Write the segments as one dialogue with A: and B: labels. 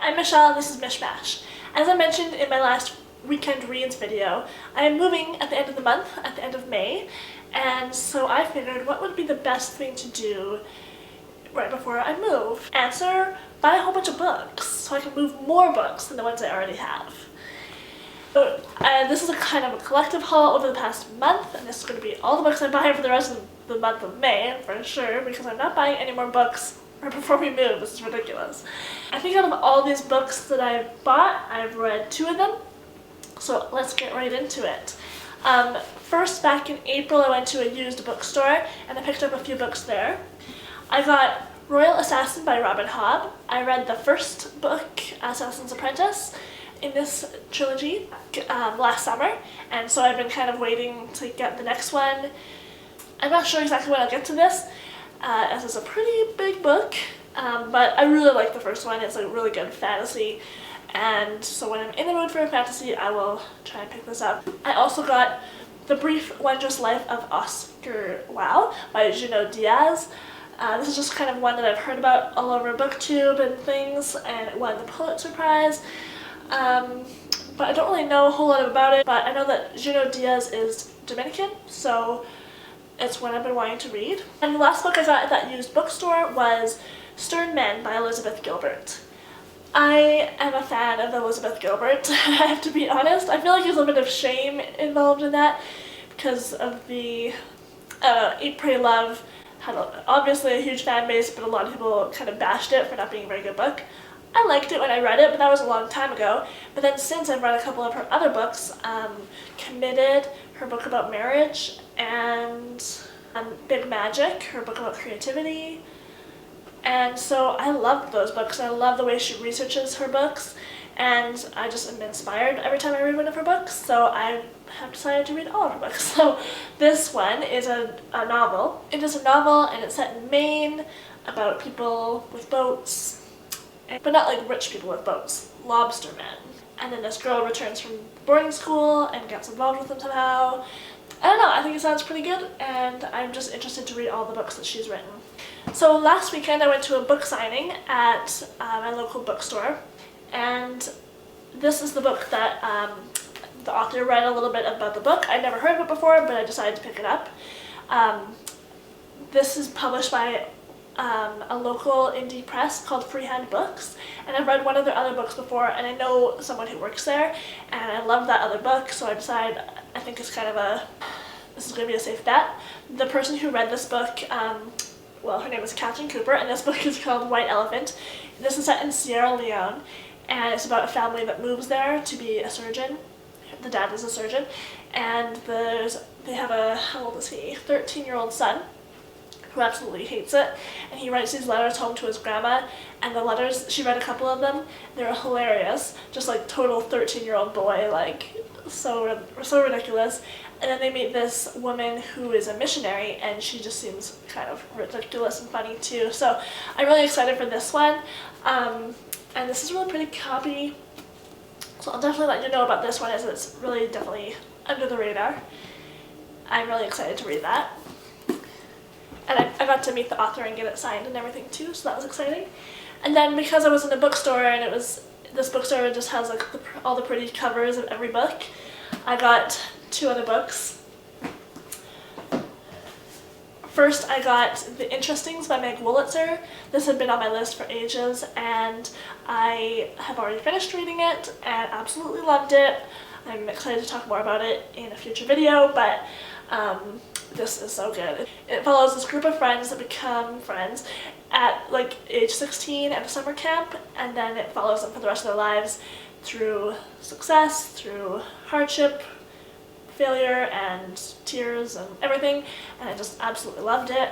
A: I'm Michelle and this is Mishmash. As I mentioned in my last weekend reads video, I am moving at the end of the month, at the end of May, and so I figured what would be the best thing to do right before I move? Answer, buy a whole bunch of books so I can move more books than the ones I already have. So, this is a kind of a collective haul over the past month, and this is going to be all the books I buy for the rest of the month of May, for sure, because I'm not buying any more books right before we move. This is ridiculous. I think out of all these books that I've bought, I've read 2 of them, so let's get right into it. First, back in April, I went to a used bookstore, and I picked up a few books there. I got Royal Assassin by Robin Hobb. I read the first book, Assassin's Apprentice, in this trilogy last summer, and so I've been kind of waiting to get the next one. I'm not sure exactly when I'll get to this, as it's a pretty big book, but I really like the first one. It's a really good fantasy, and so when I'm in the mood for a fantasy, I will try and pick this up. I also got The Brief Wondrous Life of Oscar Wilde by Junot Diaz. This is just kind of one that I've heard about all over BookTube and things, and it won the Pulitzer Prize. But I don't really know a whole lot about it, but I know that Junot Diaz is Dominican, so it's one I've been wanting to read. And the last book I got at that used bookstore was Stern Men by Elizabeth Gilbert. I am a fan of Elizabeth Gilbert, I have to be honest. I feel like there's a bit of shame involved in that because of the Eat, Pray, Love had obviously a huge fan base, but a lot of people kind of bashed it for not being a very good book. I liked it when I read it, but that was a long time ago. But then since I've read a couple of her other books, Committed, her book about marriage, and Big Magic, her book about creativity. And so I love those books. I love the way she researches her books, and I just am inspired every time I read one of her books, so I have decided to read all of her books. So this one is a novel. It is a novel, and it's set in Maine about people with boats, but not like rich people with boats, lobstermen. And then this girl returns from boarding school and gets involved with them somehow. I don't know, I think it sounds pretty good, and I'm just interested to read all the books that she's written. So last weekend I went to a book signing at my local bookstore, and this is the book that the author read a little bit about the book. I'd never heard of it before, but I decided to pick it up. This is published by a local indie press called Freehand Books, and I've read one of their other books before, and I know someone who works there, and I love that other book, so I decided I think it's kind of this is going to be a safe bet. The person who read this book, well, her name is Catherine Cooper, and this book is called White Elephant. This is set in Sierra Leone, and it's about a family that moves there to be a surgeon. The dad is a surgeon, and they have a, how old is he, 13-year-old son, who absolutely hates it, and he writes these letters home to his grandma, and the letters, she read a couple of them, they're hilarious, just like total 13-year-old boy, like so ridiculous. And then they meet this woman who is a missionary, and she just seems kind of ridiculous and funny too, so I'm really excited for this one. And this is a really pretty copy, so I'll definitely let you know about this one, as it's really definitely under the radar. I'm really excited to read that. And I got to meet the author and get it signed and everything too, so that was exciting. And then because I was in a bookstore, and this bookstore just has like all the pretty covers of every book, I got 2 other books. First, I got The Interestings by Meg Wolitzer. This had been on my list for ages, and I have already finished reading it and absolutely loved it. I'm excited to talk more about it in a future video, but this is so good. It follows this group of friends that become friends at like age 16 at a summer camp, and then it follows them for the rest of their lives through success, through hardship, failure, and tears and everything, and I just absolutely loved it.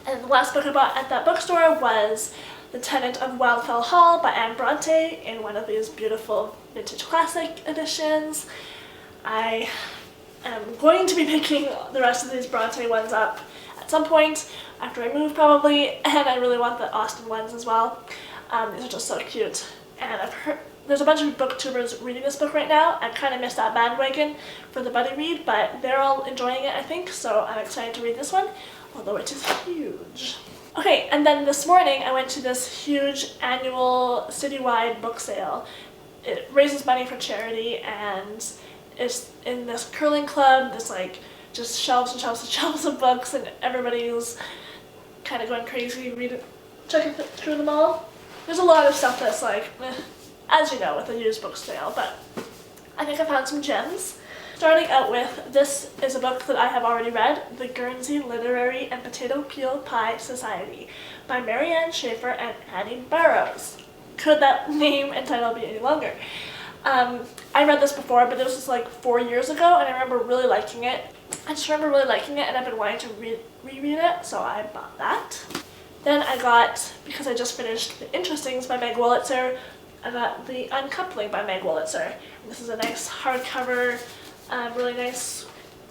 A: And the last book I bought at that bookstore was The Tenant of Wildfell Hall by Anne Bronte in one of these beautiful vintage classic editions. I am going to be picking the rest of these Bronte ones up at some point after I move probably, and I really want the Austen ones as well. These are just so cute, and I've heard there's a bunch of booktubers reading this book right now. I kind of missed that bandwagon for the buddy read, but they're all enjoying it, I think, so I'm excited to read this one, although it is huge. Okay, and then this morning I went to this huge annual citywide book sale. It raises money for charity, and it's in this curling club. There's like just shelves and shelves and shelves of books, and everybody's kind of going crazy checking through them all. There's a lot of stuff that's like, as you know, with a used book sale, but I think I found some gems. Starting out with, this is a book that I have already read, The Guernsey Literary and Potato Peel Pie Society by Marianne Schaefer and Annie Barrows. Could that name and title be any longer? I read this before, but this was like 4 years ago, and I remember really liking it. I just remember really liking it, and I've been wanting to reread it, so I bought that. Then I got, because I just finished The Interestings by Meg Wolitzer, I got The Uncoupling by Meg Wolitzer. And this is a nice hardcover, really nice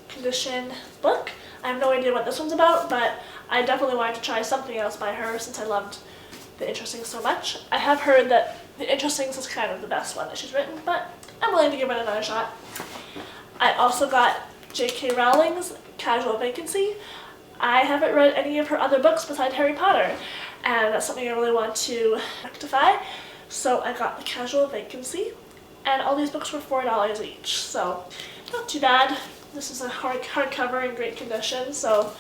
A: condition book. I have no idea what this one's about, but I definitely wanted to try something else by her since I loved The Interestings so much. I have heard that The Interestings is kind of the best one that she's written, but I'm willing to give it another shot. I also got J.K. Rowling's Casual Vacancy. I haven't read any of her other books besides Harry Potter, and that's something I really want to rectify. So I got The Casual Vacancy, and all these books were $4 each, so not too bad. This is a hardcover in great condition, so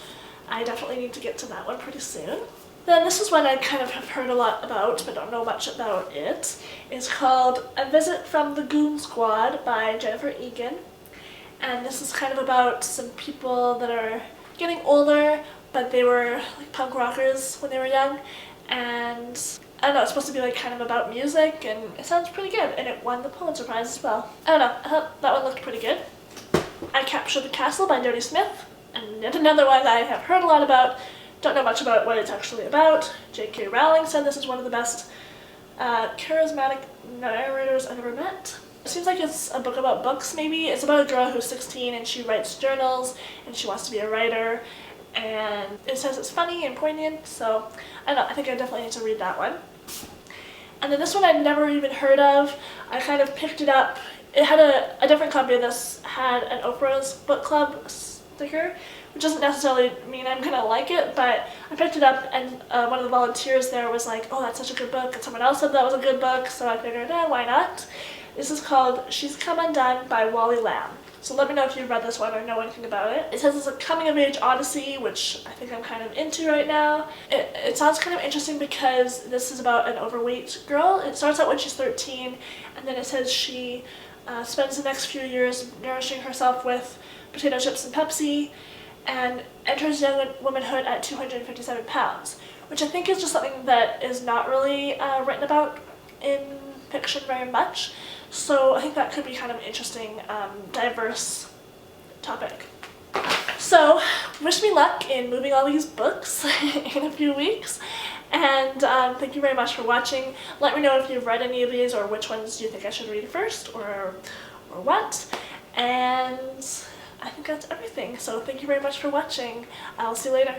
A: I definitely need to get to that one pretty soon. Then this is one I kind of have heard a lot about, but don't know much about it. It's called A Visit from the Goon Squad by Jennifer Egan. And this is kind of about some people that are getting older, but they were like punk rockers when they were young. And I don't know, it's supposed to be like kind of about music, and it sounds pretty good, and it won the Pulitzer Prize as well. I don't know, I thought that one looked pretty good. I Captured the Castle by Jodie Smith, and yet another one I have heard a lot about. Don't know much about what it's actually about. J.K. Rowling said this is one of the best charismatic narrators I've ever met. It seems like it's a book about books, maybe. It's about a girl who's 16 and she writes journals, and she wants to be a writer, and it says it's funny and poignant, so I don't know, I think I definitely need to read that one. And then this one I'd never even heard of. I kind of picked it up. It had a different copy of this, had an Oprah's book club sticker, which doesn't necessarily mean I'm gonna like it, but I picked it up, and one of the volunteers there was like, oh, that's such a good book, and someone else said that was a good book, so I figured, why not? This is called She's Come Undone by Wally Lamb. So let me know if you've read this one or know anything about it. It says it's a coming-of-age odyssey, which I think I'm kind of into right now. It sounds kind of interesting because this is about an overweight girl. It starts out when she's 13, and then it says she spends the next few years nourishing herself with potato chips and Pepsi, and enters young womanhood at 257 pounds, which I think is just something that is not really written about in fiction very much. So I think that could be kind of an interesting, diverse topic. So, wish me luck in moving all these books in a few weeks, and thank you very much for watching. Let me know if you've read any of these, or which ones you think I should read first, or what, and I think that's everything. So thank you very much for watching. I'll see you later.